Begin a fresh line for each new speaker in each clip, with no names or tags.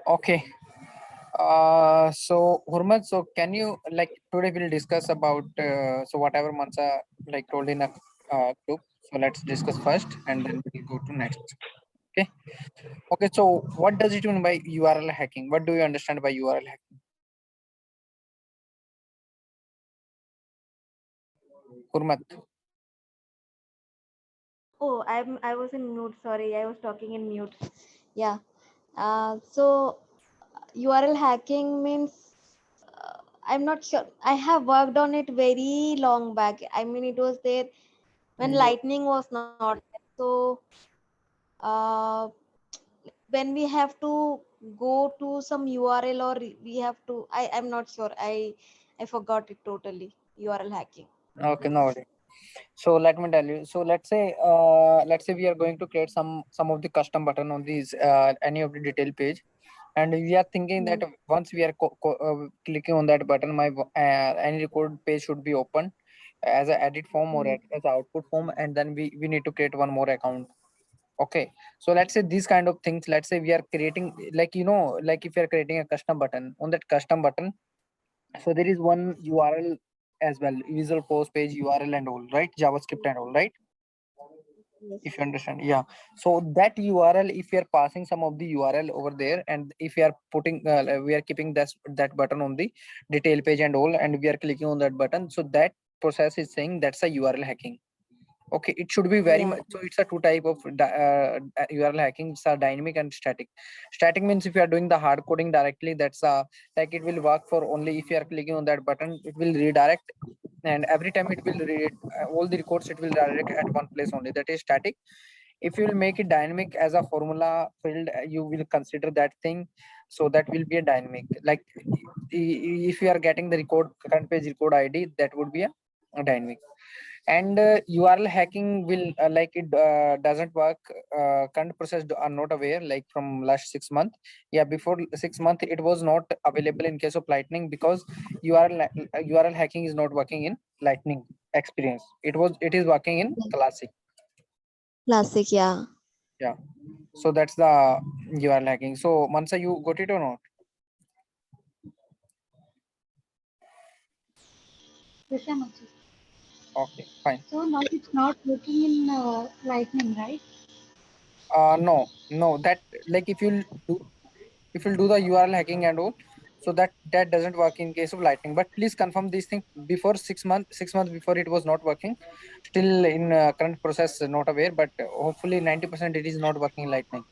Okay. So Hurmat, so can you like today we'll discuss about so whatever Mansa like told in a group. So let's discuss first and then we'll go to next. Okay. Okay. So what does it mean by URL hacking? What do you understand by URL hacking? Hurmat.
Oh, I was in mute. Sorry, I was talking in mute. Yeah. So URL hacking means I'm not sure. I have worked on it very long back. I mean, it was there when
Yeah.
Lightning was not there. So uh, when we have to go to some URL or we have to, I'm not sure. I forgot it totally. URL hacking.
Okay. No worry. So let me tell you. So let's say we are going to create some of the custom button on these any of the detail page, and we are thinking that
Hmm.
once we are clicking on that button, my any record page should be open as a edit form or
Hmm.
as a output form, and then we need to create one more account. Okay, so let's say these kind of things. Let's say we are creating like like if you are creating a custom button on that custom button, so there is one URL as well, visual post page URL and all, right? JavaScript and all, right?
Yes.
If you understand, yeah. So that URL, if you are passing some of the URL over there, and if you are putting we are keeping that button on the detail page and all, and we are clicking on that button, so that process is saying that's a URL hacking. Okay, it should be very
Yeah.
much. So it's a two type of URL hacking. It's a dynamic and static. Static means if you are doing the hard coding directly, that's like it will work for only if you are clicking on that button, it will redirect, and every time it will read all the records, it will redirect at one place only. That is static. If you will make it dynamic as a formula field, you will consider that thing. So that will be a dynamic. Like if you are getting the record current page record ID, that would be a dynamic. And URL hacking will like it doesn't work. Current process are not aware like from last 6 months. Yeah, before 6 months it was not available in case of Lightning, because URL hacking is not working in Lightning experience. It is working in Classic.
Classic. Yeah.
Yeah. So that's the URL hacking. So Mansa, you got it or not?
Yes, I'm okay.
Okay, fine.
So now it's not working in Lightning, right?
No, that like if you'll do the URL hacking and all, so that doesn't work in case of Lightning. But please confirm these things before 6 months. 6 months before it was not working. Still in current process, not aware. But hopefully 90% it is not working in Lightning.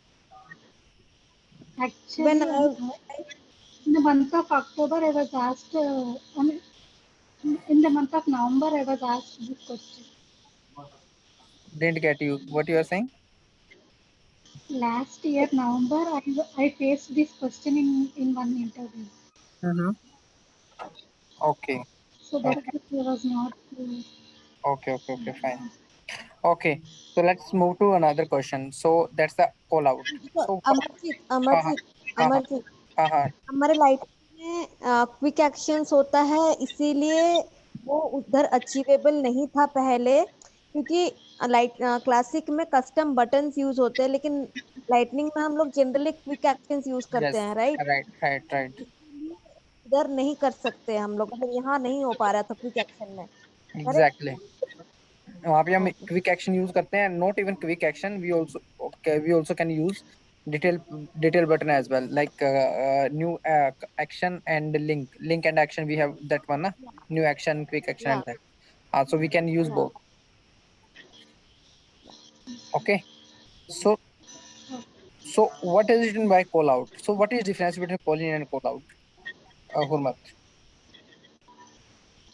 When
Actually, in the month of October, I was asked, I mean, in the month of November, I was asked this question.
Didn't get you. What you are saying?
Last year, November, I faced this question in one interview.
Mm-hmm. Okay.
So that
Okay.
was not.
Okay. Fine. Okay. So let's move to another question. So that's the call out.
तो
So
Amarjeet
uh,
Amarjeet
uh,
Amarjeet
uh,
हमारे life में quick actions होता है, इसीलिए वो उधर achievable नहीं था पहले, क्योंकि लाइट क्लासिक में कस्टम बटन्स यूज होते हैं, लेकिन लाइटनिंग में हम लोग जनरली क्विक एक्शंस यूज करते
yes.
हैं, राइट?
Right.
इसीलिए इधर नहीं कर सकते हम लोग, मतलब यहाँ नहीं हो पा रहा था क्विक एक्शन में, करेक्ट?
Exactly. वहाँ पे हम
ओके।
क्विक एक्शन यूज करते हैं. Not even quick action, we also can use detail detail button as well, like new action and link and action. We have that one, new action, quick action,
या
and that. So we can use
या
both. Okay. So so what is it in by call out? So what is difference between call in and call out? Hurmat.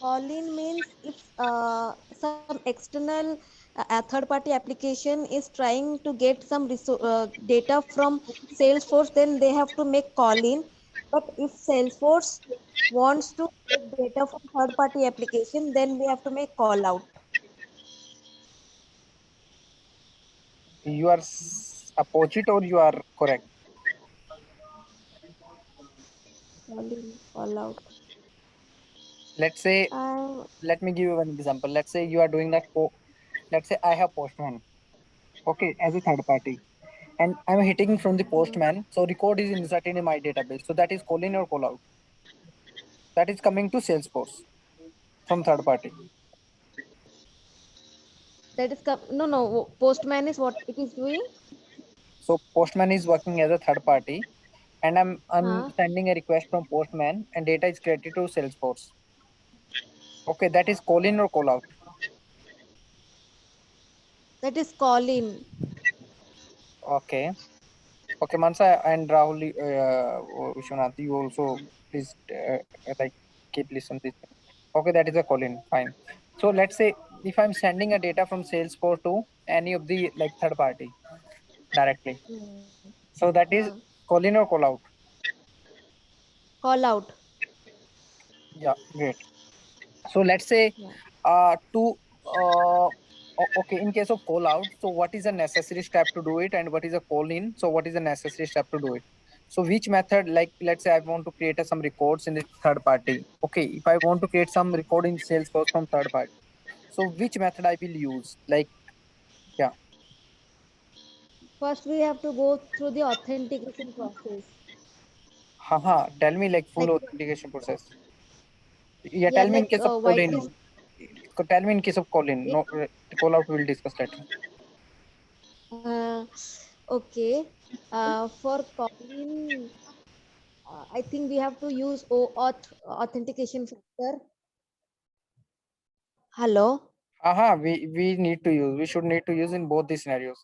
Call in means if some external third party application is trying to get some data from Salesforce, then they have to make call in. But if Salesforce wants to get data from third party application, then we have to make call out.
You are opposite or you are correct?
Call in, call out.
Let's say,
Uh,
let me give you one example. Let's say you are doing that let's say I have Postman, okay, as a third party. and I'm hitting from the postman. So record is inserted in my database. So that is call in or call out. That is coming to Salesforce from third party.
That is no, postman is what it is doing.
So postman is working as a third party, and I'm
Huh?
sending a request from postman, and data is created to Salesforce. Okay, that is call in or call out.
That is call in.
Okay. Okay, Mansa and Rahul, Vishwanath, you also please like keep listen this. Okay, that is a call in. Fine. So let's say if I'm sending a data from Salesforce to any of the like third party directly.
Hmm.
So that is call in or call out.
Call out.
Yeah, great. So let's say
Yeah.
to okay, in case of call out, so what is a necessary step to do it and what is a call in? So what is a necessary step to do it? So which method, like let's say I want to create some records in the third party. Okay, if I want to create some record in Salesforce from third party, so which method I will use? Like, yeah,
First, we have to go through the authentication process.
haha, tell me like full
Like,
authentication process. Yeah,
yeah,
tell me in
like
case of call in.
whitelist.
Tell me in case of call in.
In,
No, call out we will discuss later.
uh, okay. For calling, I think we have to use OAuth authentication factor. Hello.
Aha, we need to use. We should need to use in both these scenarios.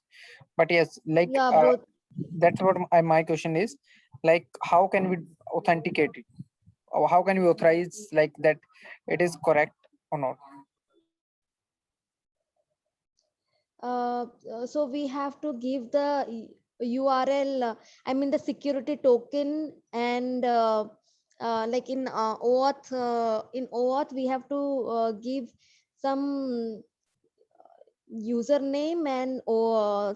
But yes, like
Yeah, both.
that's what my question is. Like, how can we authenticate it? Or how can we authorize like that it is correct or not?
So we have to give the URL, I mean the security token, and like in OAuth we have to give some username and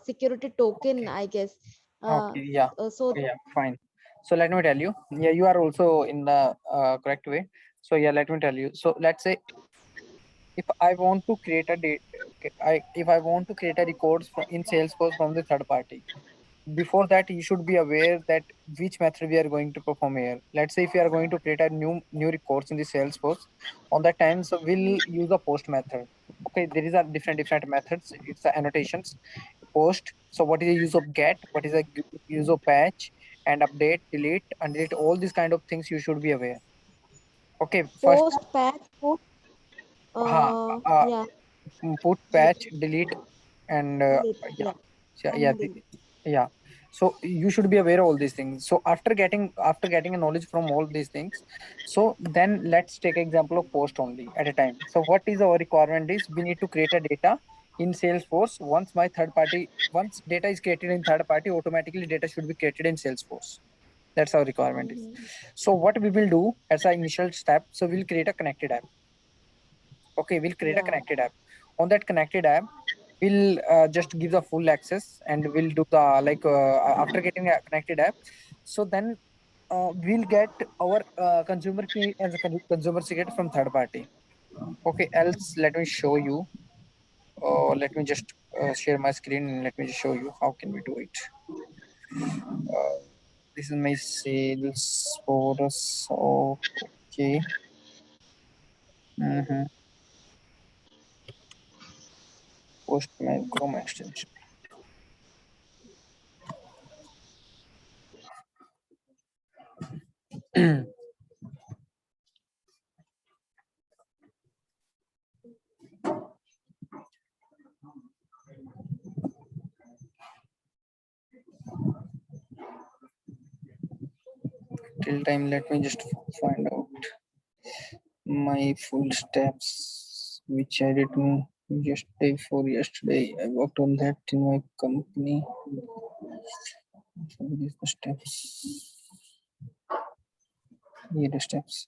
security token,
Okay.
I guess.
Okay. Yeah.
So
Yeah. Fine. So let me tell you. Yeah, you are also in the correct way. So yeah, let me tell you. So let's say if I want to create a date, if I want to create a records in Salesforce from the third party, before that you should be aware that which method we are going to perform here. Let's say if you are going to create a new records in the Salesforce, on that time so we'll use a post method. Okay, there is a different methods. It's the annotations. Post, so what is the use of get, what is the use of patch and update, delete, undelete, all these kind of things you should be aware. Okay, first
post patch put,
ha,
yeah,
put, patch, delete, and
delete,
yeah,
yeah,
yeah, yeah,
undo.
yeah. So you should be aware of all these things. So after getting a knowledge from all these things, so then let's take example of post only at a time. So what is our requirement is we need to create a data in Salesforce. Once data is created in third party, automatically data should be created in Salesforce. That's our requirement is.
Mhm.
So what we will do as an initial step, so we'll create a connected app. Okay, we'll create a
Yeah.
connected app. On that connected app, we'll just give the full access and we'll do the like after getting a connected app. So then we'll get our consumer key as a consumer secret from third party. Okay, else let me show you. Let me just share my screen and let me just show you how can we do it. This is my sales force. Okay. Mm-hmm. Post my Chrome extension. Till time, let me just find out my full steps which I did yesterday. For yesterday I worked on that in my company. So these the steps. Here the steps.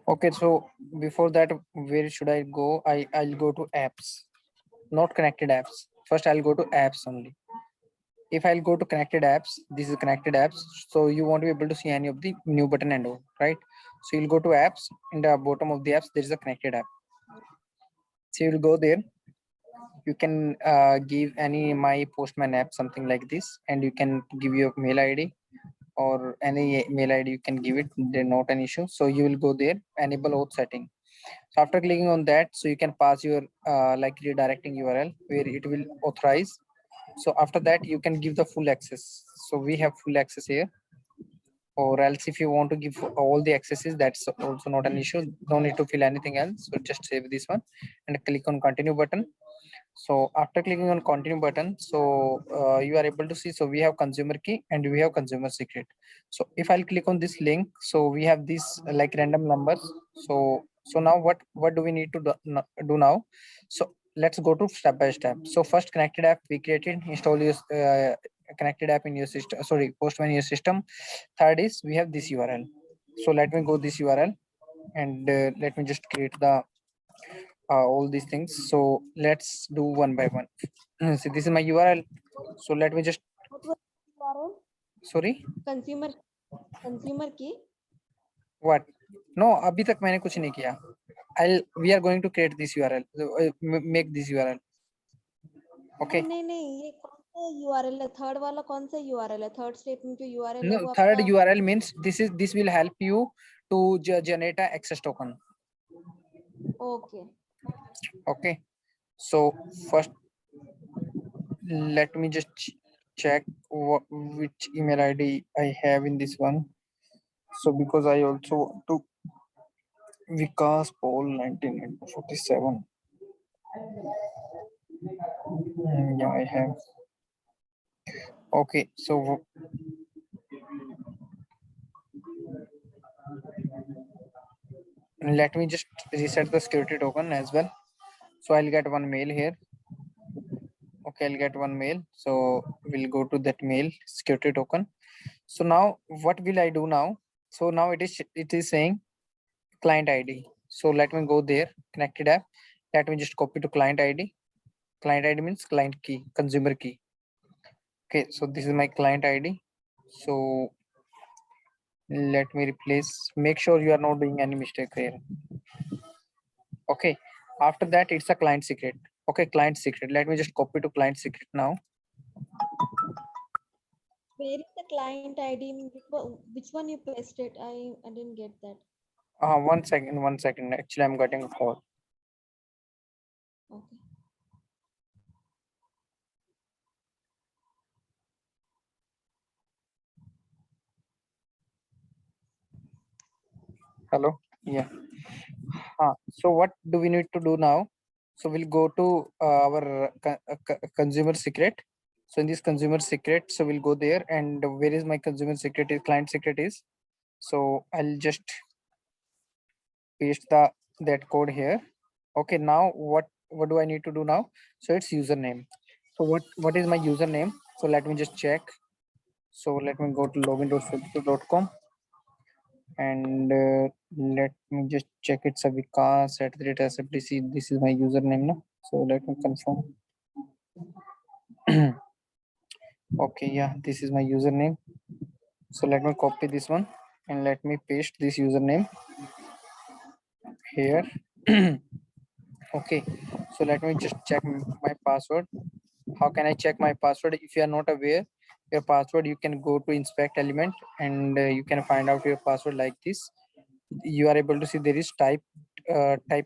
Okay, so before that, where should I go? I'll go to apps, not connected apps. First I'll go to apps only. If I'll go to connected apps, this is connected apps. So you won't be able to see any of the new button and all, right? So you'll go to apps. In the bottom of the apps there is a connected app. So you'll go there, you can give any my postman app, something like this, and you can give your mail id or any mail id, you can give it, they're not an issue. So you will go there, enable auth setting. So after clicking on that, so you can pass your like redirecting url where it will authorize. So after that you can give the full access. So we have full access here, or else if you want to give all the accesses, that's also not an issue, no need to fill anything else. So just save this one and click on continue button. So after clicking on continue button, so you are able to see, so we have consumer key and we have consumer secret. So if I'll click on this link, so we have these like random numbers. So now what do we need to do now? So let's go to step by step. So first, connected app we created, install your connected app in your system, sorry, postman in your system. Third is we have this url. So let me go this url, and let me just create the all these things. So let's do one by one. So this is my url. So let me just,
What was URL?
sorry,
Consumer key.
what? No, अभी तक मैंने कुछ नहीं किया. We are going to create this url, make this url. Okay.
नहीं नहीं, ये कौन सा URL है? थर्ड वाला कौन सा URL है? थर्ड स्टेप में जो URL है
No,
वो
third
आपका
url means this will help you to generate a access token.
Okay.
Okay. So first, let me just check which email id I have in this one. So because I also want to Vikas Paul 1947. Yeah, I have. Okay, so let me just reset the security token as well. So I'll get one mail here. Okay, I'll get one mail. So we'll go to that mail security token. So now what will I do now? So now it is saying client ID. So let me go there, connected app. Let me just copy to client ID. Client ID means client key, consumer key. Okay, so this is my client ID. So let me replace, make sure you are not doing any mistake here. Okay, after that it's a client secret. Okay, client secret, let me just copy to client secret now.
Where is the client ID? Which one you pasted? I didn't get that.
1 second, actually I'm getting a call.
Okay.
Hello, yeah. So what do we need to do now? So we'll go to our consumer secret. So in this consumer secret, so we'll go there, and where is my consumer secret is client secret is. So I'll just paste that code here. Okay, now what do I need to do now? So it's username. So what is my username? So let me just check. So let me go to login.facebook.com, and let me just check it's a Vikas @SFDC. This is my username now. So let me confirm. Okay, yeah, this is my username. So let me copy this one and let me paste this username here. Okay, so let me just check my password. How can I check my password? If you are not aware your password, you can go to inspect element, and you can find out your password like this. You are able to see there is type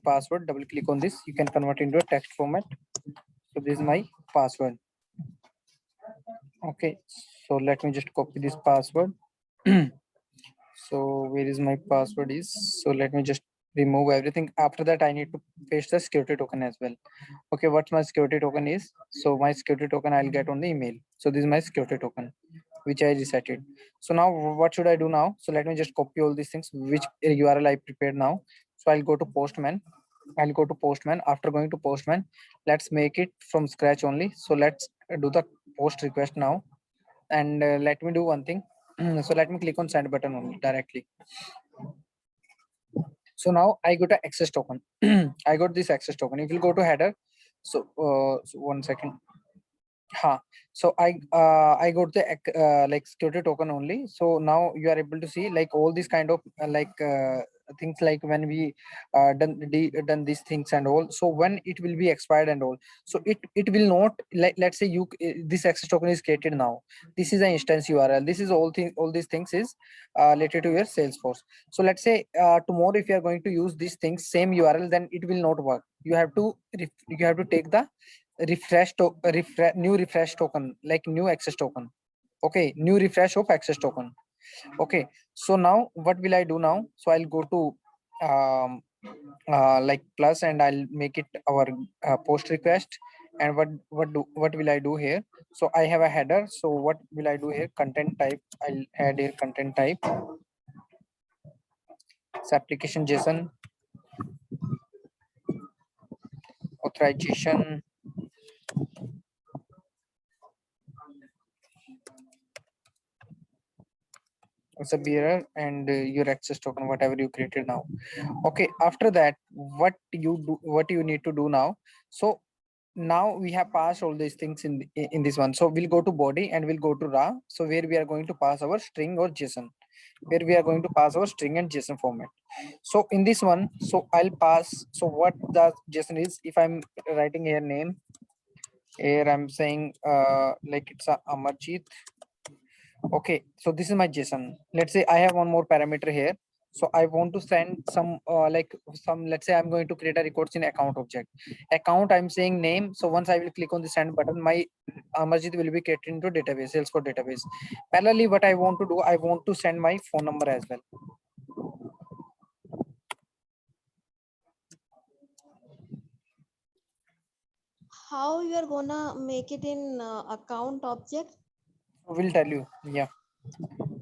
password. Double click on this, you can convert into a text format. So this is my password. Okay, so let me just copy this password. So where is my password is, so let me just remove everything. After that I need to paste the security token as well. Okay, what my security token is? So my security token I'll get on the email. So this is my security token which I resetted. So now what should I do now? So let me just copy all these things, which url I prepared now. So I'll go to postman. After going to postman, let's make it from scratch only. So let's do the post request now, and let me do one thing. So let me click on send button only directly. So now I got a access token. I got this access token. If you go to header, so 1 second. Huh. So I go to the like security token only. So now you are able to see like all these kind of things, like when we done these things and all. So when it will be expired and all. So it will not, like, let's say this access token is created now. This is an instance URL. This is all these things is related to your Salesforce. So let's say tomorrow if you are going to use these things same URL, then it will not work. You have to take the new refresh token, like new access token. Okay, new refresh of access token. Okay, so now what will I do now? So I'll go to like plus, and I'll make it our post request. And what will I do here? So I have a header. So what will I do here? Content type, I'll add here content type. It's application JSON authorization. It's a bearer and your access token, whatever you created now. Okay, after that, what you need to do now? So now we have passed all these things in this one. So we'll go to body and we'll go to raw. So where we are going to pass our string or JSON, where we are going to pass our string and JSON format. So in this one, so I'll pass. So what the JSON is, if I'm writing here name, here I'm saying like it's a Amarjit. Okay, so this is my JSON. Let's say I have one more parameter here. So I want to send some let's say I'm going to create a records in account object. Account, I'm saying name. So once I will click on the send button, my Amarjit will be created into database, Salesforce database. Parallelly, what I want to do, I want to send my phone number as well.
How you are gonna make it in account object?
We'll tell you. Yeah,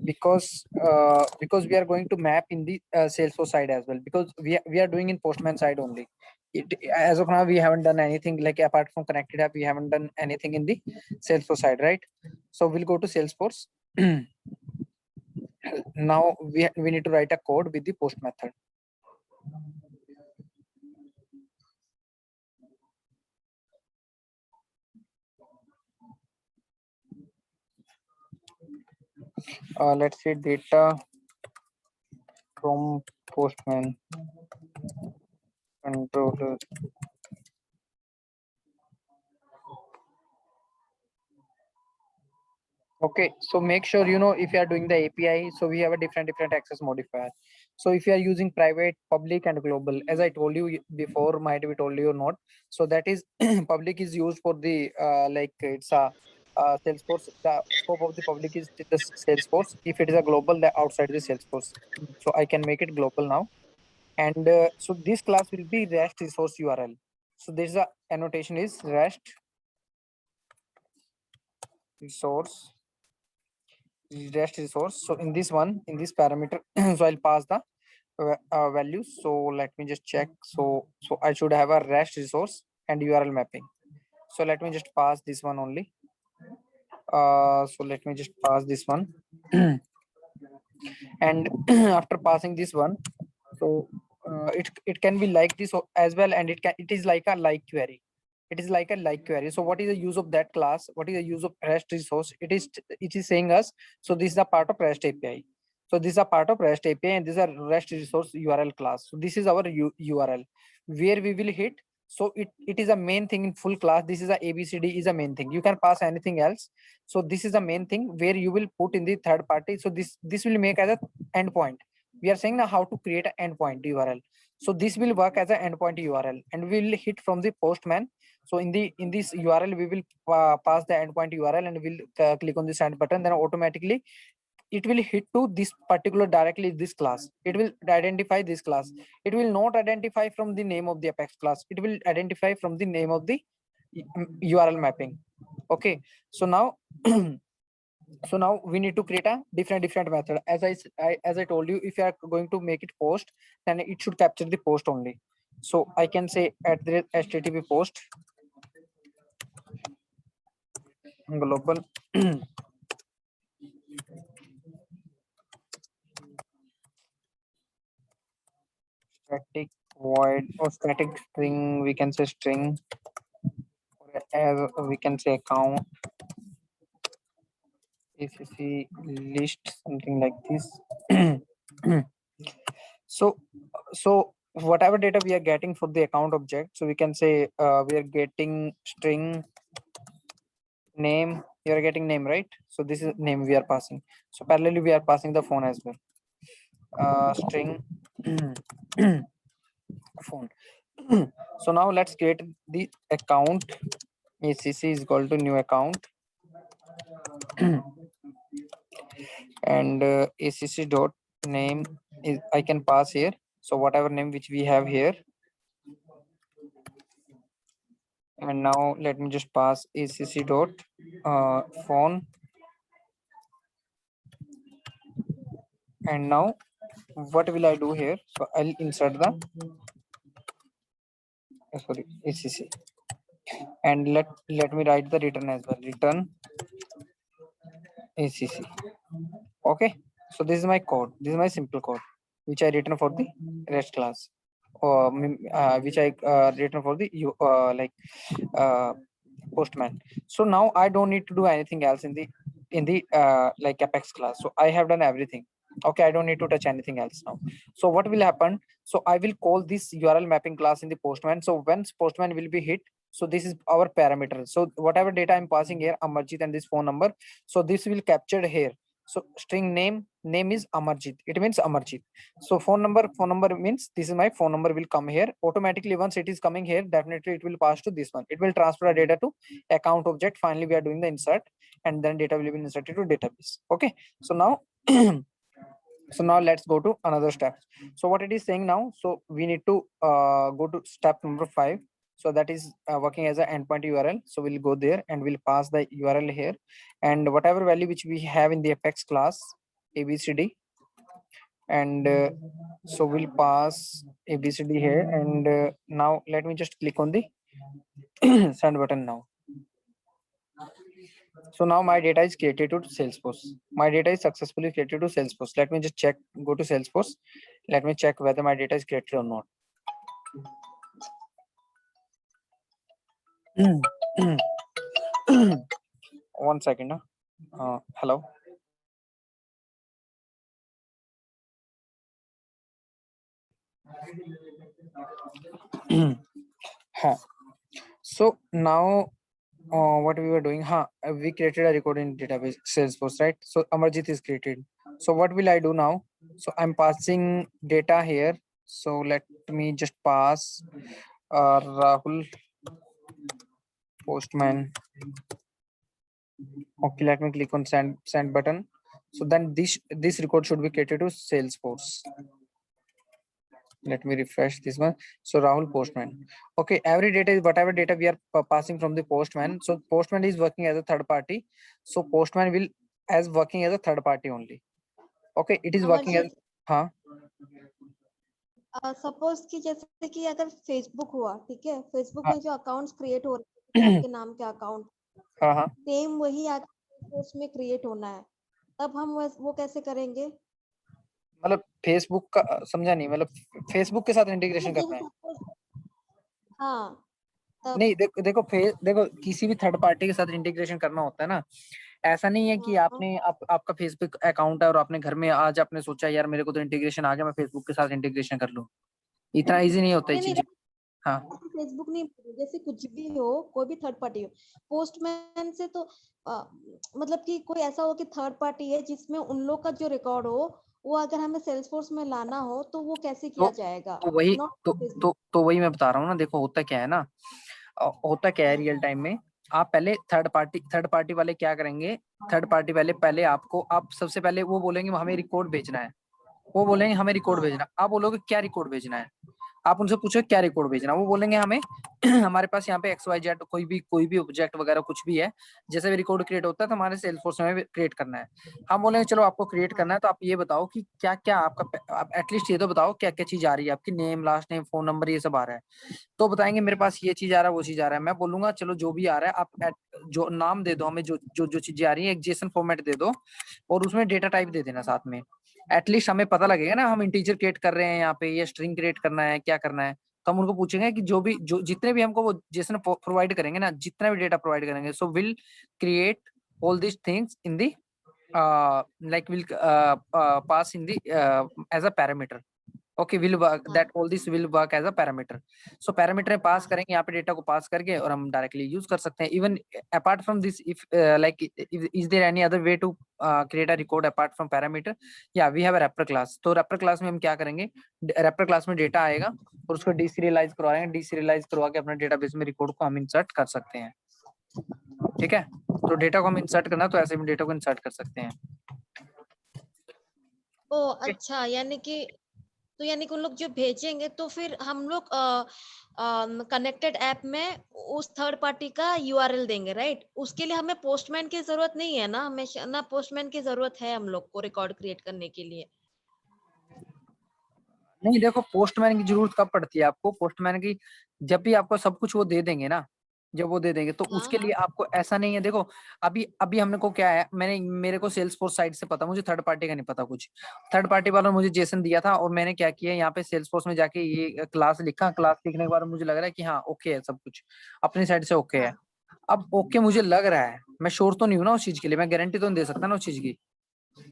because we are going to map in the Salesforce side as well, because we are doing in Postman side only. As of now we haven't done anything, like apart from connected app we haven't done anything in the Salesforce side, right? So we'll go to Salesforce. Now we need to write a code with the post method. Let's say data from Postman controller. Okay, so make sure if you are doing the API, so we have a different access modifier. So if you are using private, public, and global, as I told you before, might be told you or not. So that is public is used for the like it's a Salesforce. The scope of the public is the Salesforce. If it is a global, the outside the Salesforce. So I can make it global now. And so this class will be REST resource URL. So this is a annotation is REST resource resource. So in this one, in this parameter, so I'll pass the values. So let me just check. So I should have a REST resource and URL mapping. So let me just pass this one only. So let me just pass this one. And after passing this one, so it can be like this as well, and it is like a like query. It is like a like query. So what is the use of that class? What is the use of REST resource? It is saying us, so this is a part of REST API. So this is a part of REST API, and this is a REST resource URL class. So this is our URL where we will hit. So it is a main thing in full class. This is a ABCD is a main thing. You can pass anything else. So this is the main thing where you will put in the third party. So this will make as a endpoint. We are saying now how to create an endpoint URL. So this will work as an endpoint URL, and we will hit from the Postman. So in this URL we will pass the endpoint URL, and we'll click on the send button. Then automatically it will hit to this particular directly this class. It will identify this class. It will not identify from the name of the Apex class. It will identify from the name of the URL mapping. Okay, so now so now we need to create a different method. As I told you, if you are going to make it post, then it should capture the post only. So I can say at the http post global static void or static string, we can say string, as we can say account ACC list, something like this. so so whatever data we are getting for the account object, so we can say we are getting string name. You are getting name, right? So this is name we are passing. So parallelly we are passing the phone as well. String phone. So now let's create the account. ACC is equal to new account and ACC dot name is I can pass here. So whatever name which we have here, and now let me just pass ACC dot phone, and now what will I do here? So I'll insert the sorry ACC, and let me write the return as well. Return ACC. Okay, so this is my code. This is my simple code which I written for the REST class, or which I written for the uh, Postman. So now I don't need to do anything else in the like Apex class. So I have done everything. Okay, I don't need to touch anything else now. So what will happen? So I will call this URL mapping class in the Postman. So once Postman will be hit, so this is our parameter. So whatever data I'm passing here, Amarjit and this phone number, so this will captured here. So string name is Amarjit. It means Amarjit. So phone number means this is my phone number will come here automatically. Once it is coming here, definitely it will pass to this one. It will transfer the data to account object. Finally, we are doing the insert, and then data will be inserted to database. Okay. So now, so now let's go to another step. So what it is saying now, so we need to go to step number 5. So that is working as an endpoint URL. So we'll go there and we'll pass the URL here, and whatever value which we have in the Apex class, ABCD, and so we'll pass ABCD here, and now let me just click on the send button now. So now my data is created to Salesforce. My data is successfully created to Salesforce. Let me just check, go to Salesforce. Let me check whether my data is created or not. One second. Hello. So now what we were doing, we created a record in database Salesforce, right? So Amarjit is created. So what will I do now? So I'm passing data here. So let me just pass Rahul Postman. Okay, let me click on send button. So then this record should be created to Salesforce. Let me refresh this one. So Rahul Postman. Okay, every data is whatever data we are passing from the Postman. So Postman is working as a third party. So Postman will as working as a third party only. Okay, it is working as
suppose कि जैसे कि अगर Facebook हुआ, ठीक है, Facebook में जो accounts create हो रहे हैं आपके नाम के अकाउंट, सेम वही पोस्ट में क्रिएट होना है, तब हम वो कैसे करेंगे?
मतलब फेसबुक का समझा नहीं, मतलब फेसबुक के साथ इंटीग्रेशन करना है?
हाँ
नहीं, देखो किसी भी थर्ड पार्टी के साथ इंटीग्रेशन करना होता है ना, ऐसा नहीं है कि आपने आपका फेसबुक अकाउंट है और आपने घर में आज आपने सोचा यार मेरे को तो इंटीग्रेशन आ गया, मैं फेसबुक के साथ इंटीग्रेशन कर लूं। इतना इजी नहीं होता ये चीज। हाँ,
फेसबुक नहीं, जैसे कुछ भी हो, कोई भी थर्ड पार्टी हो, पोस्टमैन से तो मतलब कि कोई ऐसा हो कि थर्ड पार्टी है जिसमें उन लोग का जो रिकॉर्ड हो, वो अगर हमें सेल्सफोर्स में लाना हो तो वो कैसे किया जाएगा?
तो वही तो वही मैं बता रहा हूँ ना। देखो होता क्या है ना, होता क्या है रियल टाइम में, आप पहले थर्ड पार्टी वाले क्या करेंगे, थर्ड पार्टी पहले आपको, आप सबसे पहले वो बोलेंगे हमें रिकॉर्ड भेजना है, वो बोलेंगे हमें रिकॉर्ड भेजना। आप बोलोगे क्या रिकॉर्ड भेजना है, आप उनसे पूछो क्या रिकॉर्ड भेजना, वो बोलेंगे हमें हमारे पास यहाँ पे XYZ कोई भी ऑब्जेक्ट वगैरह कुछ भी है, जैसे भी रिकॉर्ड क्रिएट होता है तो हमारे सेल्सफोर्स में क्रिएट करना है। हम बोलेंगे चलो आपको क्रिएट करना है तो आप ये बताओ कि क्या क्या आपका, आप एटलीस्ट ये तो बताओ क्या क्या चीज आ रही है आपकी, name, last name, phone number, ये सब आ रहा है। तो बताएंगे मेरे पास ये चीज आ रहा है, वो चीज आ रहा है। मैं बोलूंगा चलो जो भी आ रहा है आप जो नाम दे दो हमें, जो चीजें आ रही है, एक जेसन फॉर्मेट दे दो और उसमें डेटा टाइप दे देना साथ में। एटलीस्ट हमें पता लगेगा ना हम इंटीजर क्रिएट कर रहे हैं यहाँ पे, ये स्ट्रिंग क्रिएट करना है, क्या करना है। तो हम उनको पूछेंगे कि जो जितने भी हमको वो जेसन प्रोवाइड करेंगे ना, जितना भी डेटा प्रोवाइड करेंगे, so will create all this things in the like will pass in the as a parameter. Okay, will work that all this will work as a parameter. So parameter पास करेंगे यहाँ पे data को पास करके और हम directly use कर सकते हैं. Even apart from this, if like is there any other way to create a record apart from parameter? Yeah, we have a wrapper class. तो wrapper class में हम क्या करेंगे, wrapper class में डेटा आएगा और उसको डीसीरियलाइज करवाएंगे, डीसीरियलाइज करवा के अपने डेटाबेस में रिकॉर्ड को हम इंसर्ट कर सकते हैं. ठीक है, तो डेटा को हम इंसर्ट करना तो ऐसे भी डेटा को इंसर्ट कर सकते हैं.
ओ अच्छा, यानी कि उन लोग जो भेजेंगे तो फिर हम लोग कनेक्टेड ऐप में उस थर्ड पार्टी का यूआरएल देंगे, राइट? उसके लिए हमें पोस्टमैन की जरूरत नहीं है ना, हमेशा ना पोस्टमैन की जरूरत है हम लोग को रिकॉर्ड क्रिएट करने के लिए?
नहीं, देखो पोस्टमैन की जरूरत कब पड़ती है आपको, पोस्टमैन की जब भी आपको सब कुछ वो दे देंगे ना, जब वो दे देंगे तो उसके लिए आपको ऐसा नहीं है. देखो अभी अभी हमने को क्या है, मेरे को सेल्सफोर्स साइड से पता, मुझे थर्ड पार्टी का नहीं पता कुछ. थर्ड पार्टी वालों ने मुझे जेसन दिया था और मैंने क्या किया, यहाँ पे सेल्सफोर्स में जाके ये क्लास लिखा. क्लास लिखने के बाद मुझे लग रहा है कि हाँ ओके है, सब कुछ अपनी साइड से ओके है. अब ओके मुझे लग रहा है, मैं श्योर तो नहीं हूँ ना उस चीज के लिए, मैं गारंटी तो नहीं दे सकता ना उस चीज की,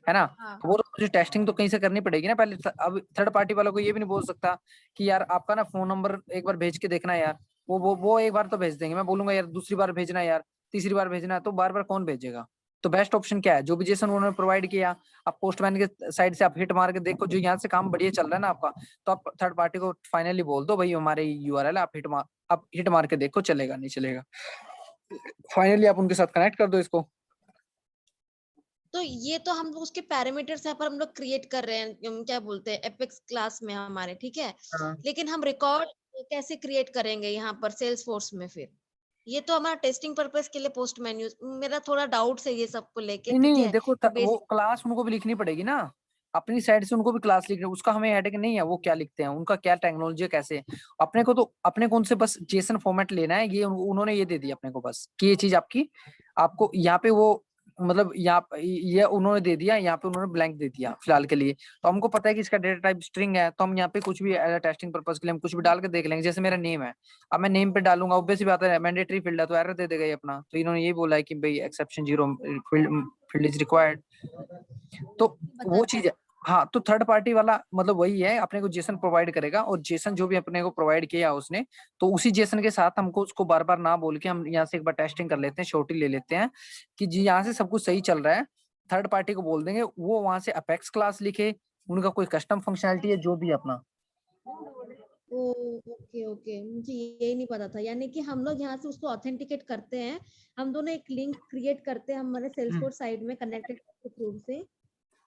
है ना. वो तो मुझे टेस्टिंग तो कहीं से करनी पड़ेगी ना पहले. अब थर्ड पार्टी वालों को ये भी नहीं बोल सकता कि यार आपका ना फोन नंबर एक बार भेज के देखना यार. वो एक बार तो भेज देंगे, मैं बोलूंगा यार दूसरी बार भेजना यार, तीसरी बार भेजना, तो बार बार कौन भेजेगा. तो बेस्ट ऑप्शन क्या है, जो भी जेसन उन्होंने प्रोवाइड किया, आप पोस्टमैन के साइड से आप हिट मार के देखो, जो यहाँ से काम बढ़िया चल रहा है ना आपका, तो आप थर्ड पार्टी को फाइनली बोल दो भाई हमारे यूआरएल आप हिट मार के देखो, चलेगा नहीं चलेगा, फाइनली आप उनके साथ कनेक्ट कर दो इसको.
तो ये तो हम लोग उसके पैरामीटर्स यहाँ पर हम लोग क्रिएट कर रहे हैं, क्या बोलते हैं, एपेक्स क्लास में हमारे, ठीक है. लेकिन हम रिकॉर्ड कैसे क्रिएट करेंगे यहाँ पर सेल्स फोर्स में? फिर ये तो हमारा टेस्टिंग पर्पस के लिए पोस्टमैन यूज, मेरा थोड़ा डाउट है ये सबको लेके, ठीक
नहीं
है.
देखो
तो
वो क्लास उनको भी लिखनी पड़ेगी ना, अपनी साइड से उनको भी क्लास लिखनी, उसका हमें हेडेक नहीं है वो क्या लिखते हैं, उनका क्या टेक्नोलॉजी है कैसे. अपने को उनसे बस जेसन फॉर्मेट लेना है, ये उन्होंने ये दे दिया अपने को बस कि ये चीज आपको यहाँ पे वो मतलब ये उन्होंने दे दिया, यहाँ पे उन्होंने ब्लैंक दे दिया फिलहाल के लिए. तो हमको पता है कि इसका डेटा टाइप स्ट्रिंग है, तो हम यहाँ पे कुछ भी टेस्टिंग पर्पस के लिए हम कुछ भी डाल के देख लेंगे. जैसे मेरा नेम है, अब मैं नेम पे डालूंगा, ऑब्वियस सी बात है मैंडेटरी फील्ड है तो एरर दे देगा ये अपना. तो इन्होंने ये बोला है कि भाई एक्सेप्शन 0 फील्ड इज रिक्वायर्ड, तो वो चीज है. हाँ, तो थर्ड पार्टी वाला मतलब वही है, अपने को जेसन प्रोवाइड करेगा और जेसन जो भी अपने को प्रोवाइड किया उसने, तो उसी जेसन के साथ हमको उसको बार बार ना बोल के हम यहाँ से एक बार टेस्टिंग कर लेते हैं, श्योरिटी ले लेते हैं कि जी यहाँ से सब कुछ सही चल रहा है. थर्ड पार्टी को बोल देंगे वो वहां से अपेक्स क्लास लिखे, उनका कोई कस्टम फंक्शनैलिटी है जो भी अपना.
ओके ओके, मुझे यही नहीं पता था. यानी कि हम लोग यहाँ से उसको ऑथेंटिकेट करते हैं, हम दोनों एक लिंक क्रिएट करते हैं हमारे सेल्सफोर्स साइड में कनेक्टेड थ्रू से,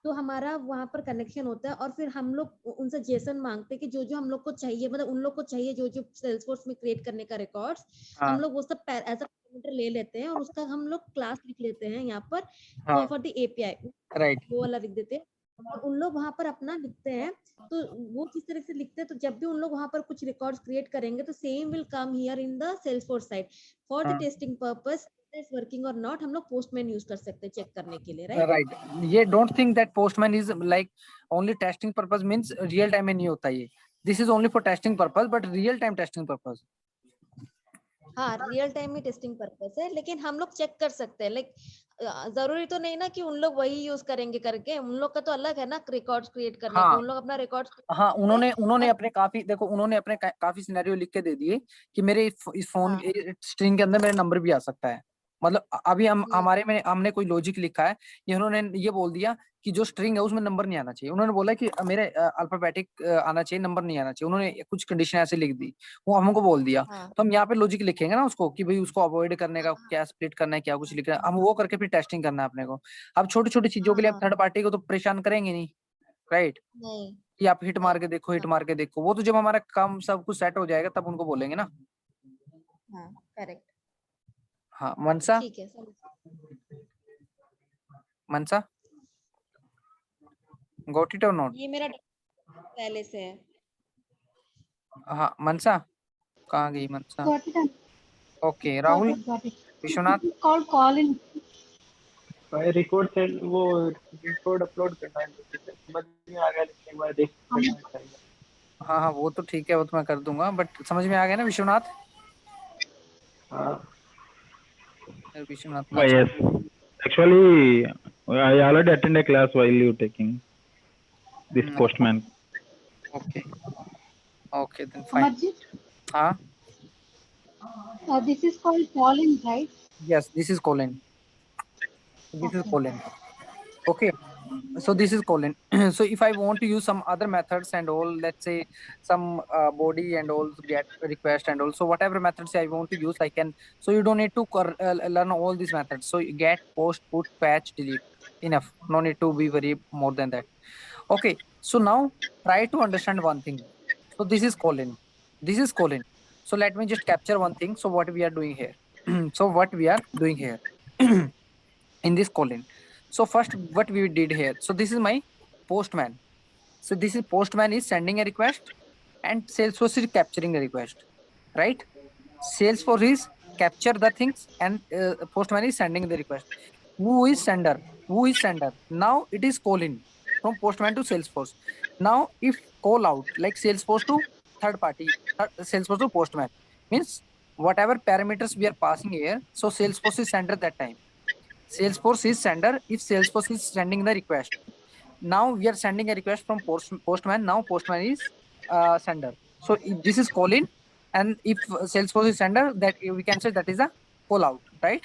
तो हमारा वहां पर कनेक्शन होता है और फिर हम लोग उनसे जेसन मांगते हैं कि जो जो हम लोग को चाहिए, मतलब उन लोग को चाहिए जो जो सेल्सफोर्स में क्रिएट करने का रिकॉर्ड्स, हम लोग वो सब एज अ पैरामीटर ले लेते हैं और उसका हम लोग क्लास लिख लेते हैं यहाँ पर फॉर द एपीआई,
राइट.
वो वाला लिख देते हैं और उन लोग वहां पर अपना लिखते हैं. तो वो किस तरह से लिखते हैं, तो जब भी उन लोग वहां पर कुछ रिकॉर्ड्स क्रिएट करेंगे तो same will come here in the Salesforce side for the testing purpose, is working और नॉट. हम लोग पोस्टमैन यूज कर सकते हैं चेक करने के लिए, राइट?
राइट. ये don't think that postman is like only testing purpose, means real time में नहीं होता ये. This is only for testing purpose, but real time testing purpose.
हाँ, रियल टाइम में टेस्टिंग पर्पस है, लेकिन हम लोग चेक कर सकते हैं. लाइक जरूरी तो नहीं ना कि उन लोग वही यूज करेंगे करके, उन लोग का तो अलग है ना रिकॉर्ड्स क्रिएट करने का. उन लोग अपना रिकॉर्ड्स
हाँ, उन्होंने अपने काफी देखो, उन्होंने अपने काफी सिनेरियो लिख के दे दिए कि मेरे इस फोन स्ट्रिंग के अंदर मेरा नंबर भी आ सकता है. मतलब अभी हमारे में हमने कोई लॉजिक लिखा है, ये उन्होंने ये बोल दिया कि जो स्ट्रिंग है उसमें नंबर नहीं आना चाहिए. उन्होंने बोला कि मेरे अल्फाबेटिक आना चाहिए, नंबर नहीं आना चाहिए. उन्होंने कुछ कंडीशन ऐसे लिख दी, वो हमको बोल दिया. तो हम यहाँ पे लॉजिक लिखेंगे ना उसको कि भाई उसको अवॉइड करने का क्या स्प्लिट करना है, क्या कुछ लिखना है, हम वो करके फिर टेस्टिंग करना है अपने को. अब छोटी छोटी चीजों के लिए थर्ड पार्टी को तो परेशान करेंगे नहीं, राइट?
नहीं.
कि आप हिट मार के देखो, हिट मार के देखो, वो तो जब हमारा काम सब कुछ सेट हो जाएगा तब उनको बोलेंगे ना.
हाँ, करेक्ट.
हाँ मनसा,
ठीक है,
मनसा गॉट इट और नॉट?
ये मेरा पहले से है.
हाँ मनसा, कहाँ गई मनसा?
Got it.
Okay Rahul,
Got it.
Vishwanath.
Call in.
Record से वो रिकॉर्ड अपलोड करना है, समझ में आ गया, लेकिन एक बार देख लेना चाहिए.
हाँ हाँ वो तो ठीक है, वो तो मैं कर दूंगा, बट समझ में आ गया ना विश्वनाथ? विश्वनाथ अच्छा।
Yes. Actually, I already attended a class while you taking this postman.
Okay okay then fine.
Amarjit,
हाँ
this is called pollen, right?
yes, this is colon. This is
Okay.
colon. Okay, so this is colon. So if I want to use some other methods and all, let's say some body and all get request and also whatever methods I want to use, I can. So you don't need to learn all these methods. So you get, post, put, patch, delete, enough, no need to be very more than that. Okay, so now try to understand one thing. So this is colon, this is colon. So let me just capture one thing. So what we are doing here? So what we are doing here in this colon. So first what we did here, so this is my postman. So this is postman is sending a request and Salesforce is capturing a request, right? Salesforce is capture the things and postman is sending the request. Who is sender? Who is sender? Now it is calling from postman to Salesforce. Now if call out like Salesforce to third party, Salesforce to postman means whatever parameters we are passing here. So Salesforce is sender that time. Salesforce is sender if Salesforce is sending the request. Now we are sending a request from postman. Now postman is sender. So if this is call in, and if Salesforce is sender, that we can say that is a call out, right?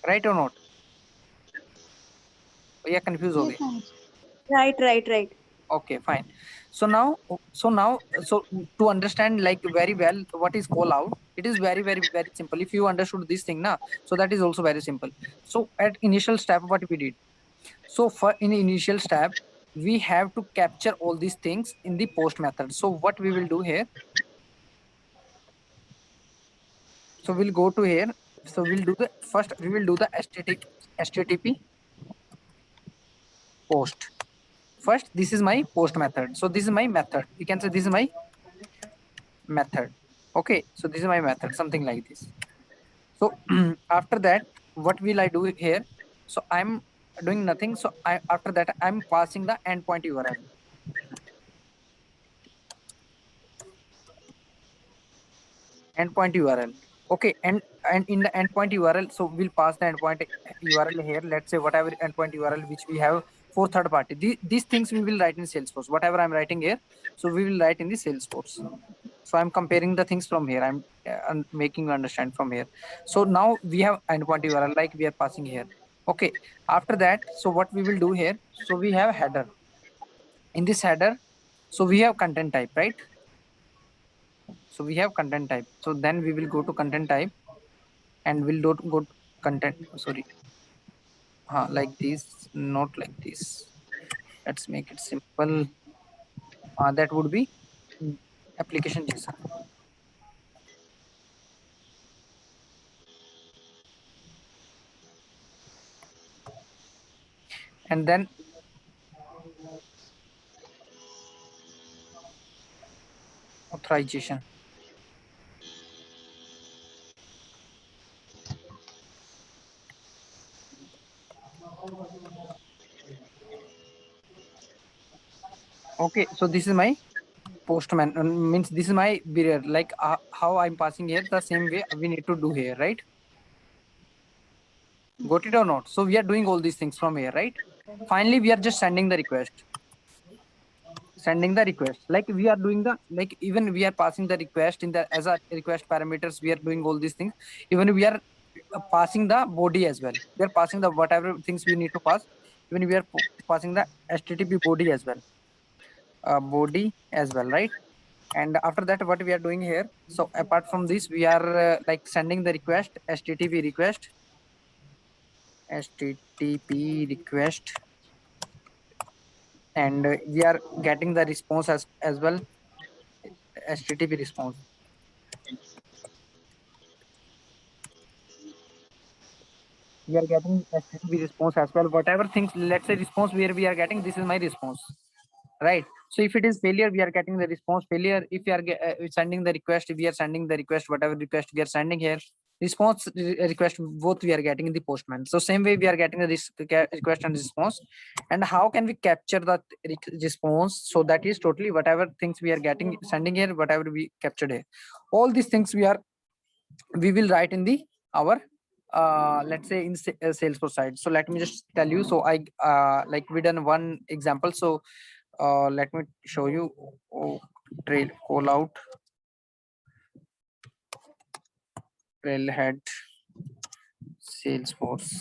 Right or not? Yeah, confused हो
Yes,
गए.
Amarjit.
Right.
Okay, fine. So now, so to understand like very well what is call out, it is very simple. If you understood this thing now, so that is also very simple. So at initial step, what we did. So for in initial step, we have to capture all these things in the post method. So what we will do here. So we'll go to here. So we'll do the first. We will do the HTTP post. First, this is my post method. So this is my method. You can say this is my method. Okay. So this is my method. Something like this. So after that, what will I do here? So I'm doing nothing. So after that I'm passing the endpoint URL. Endpoint URL. Okay, and in the endpoint URL, so we'll pass the endpoint URL here. Let's say whatever endpoint URL which we have for third party. These things we will write in Salesforce. Whatever I'm writing here, so we will write in the Salesforce. So I'm comparing the things from here. I'm making you understand from here. So now we have endpoint URL like we are passing here. Okay. After that, so what we will do here? So we have header. In this header, so we have content type, right? So we have content type. So then we will go to content type and we'll go to content. Sorry, like this, not like this. Let's make it simple. That would be application JSON. And then authorization. Okay, so this is my postman means this is my bearer, like how I'm passing here, the same way we need to do here, right? Got it or not? So we are doing all these things from here, right? Finally we are just sending the request, like we are doing the, like even we are passing the request in the as a request parameters, we are doing all these things. Even we are passing the body as well, we are passing the whatever things we need to pass. Even we are passing the HTTP body as well, right? And after that what we are doing here, so apart from this we are like sending the request, HTTP request, and we are getting the response as well, HTTP response. We are getting HTTP response as well. Whatever things, let's say response where we are getting, this is my response, right? So if it is failure, we are getting the response failure. If we are sending the request, we are sending the request, whatever request we are sending here. response request, both we are getting in the Postman. So same way we are getting this request and response. And how can we capture that response? So that is totally whatever things we are getting, sending here, whatever we captured here, all these things we will write in the our let's say in Salesforce side. So let me just tell you. So I like we done one example. So let me show you. Trail call out Trailhead Salesforce.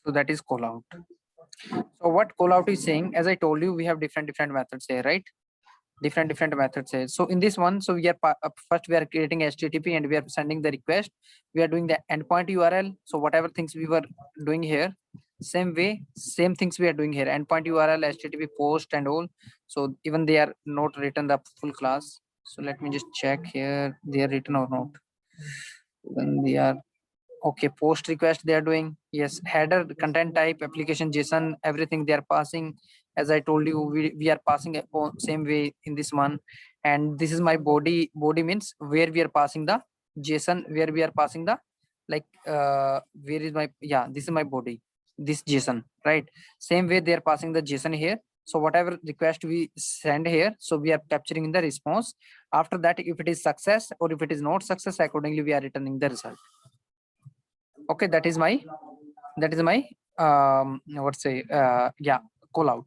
So that is call out. So what call out is saying, as I told you, we have different methods here, right? Different methods here. So in this one, so we are first we are creating HTTP and we are sending the request. We are doing the endpoint URL. So whatever things we were doing here, same way, same things we are doing here. Endpoint URL, HTTP post and all. So even they are not written the full class. So let me just check here, they are written or not. When they are okay, post request they are doing, yes. Header, content type, application JSON, everything they are passing. As I told you, we are passing it same way in this one. And this is my body means where we are passing the JSON, where we are passing the like where is my, yeah, this is my body, this JSON, right? Same way they are passing the JSON here. So whatever request we send here, so we are capturing in the response. After that, if it is success or if it is not success, accordingly we are returning the result. Okay, that is my what say yeah, call out.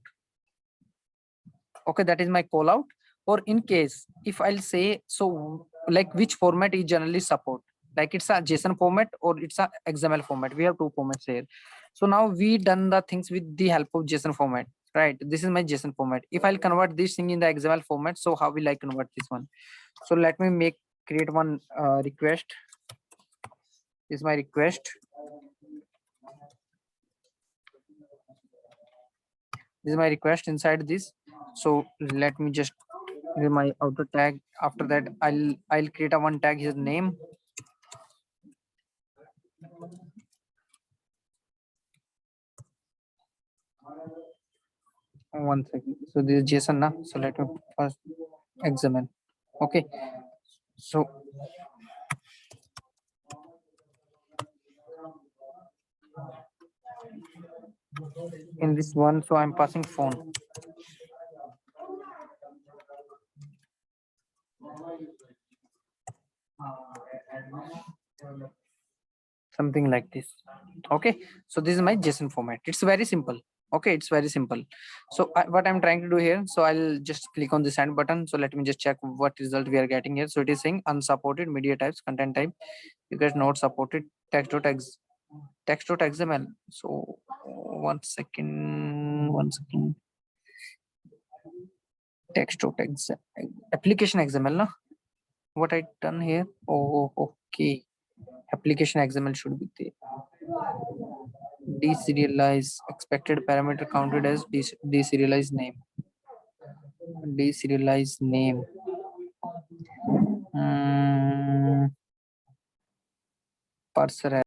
Okay, that is my call out. Or in case if I'll say, so like which format is generally support, like it's a JSON format or it's a XML format. We have two formats here. So now we done the things with the help of JSON format, right? This is my JSON format. If I'll convert this thing in the XML format, so how will I convert this one? So let me create one request. This is my request. This is my request inside this. So let me just give my outer tag. After that, I'll create a one tag, his name. One second. So this is JSON now. So let me first examine. Okay. So in this one, so I'm passing phone. Something like this. Okay, so this is my JSON format. It's very simple. Okay, it's very simple. So what I'm trying to do here, so I'll just click on the send button. So let me just check what result we are getting here. So it is saying unsupported media types, content type, you guys not supported, text.xml. So one second, text.xml, application XML, no? What I done here? Oh, okay. Application XML should be there. Deserialize, expected parameter counted as deserialized name. Deserialized name. Parser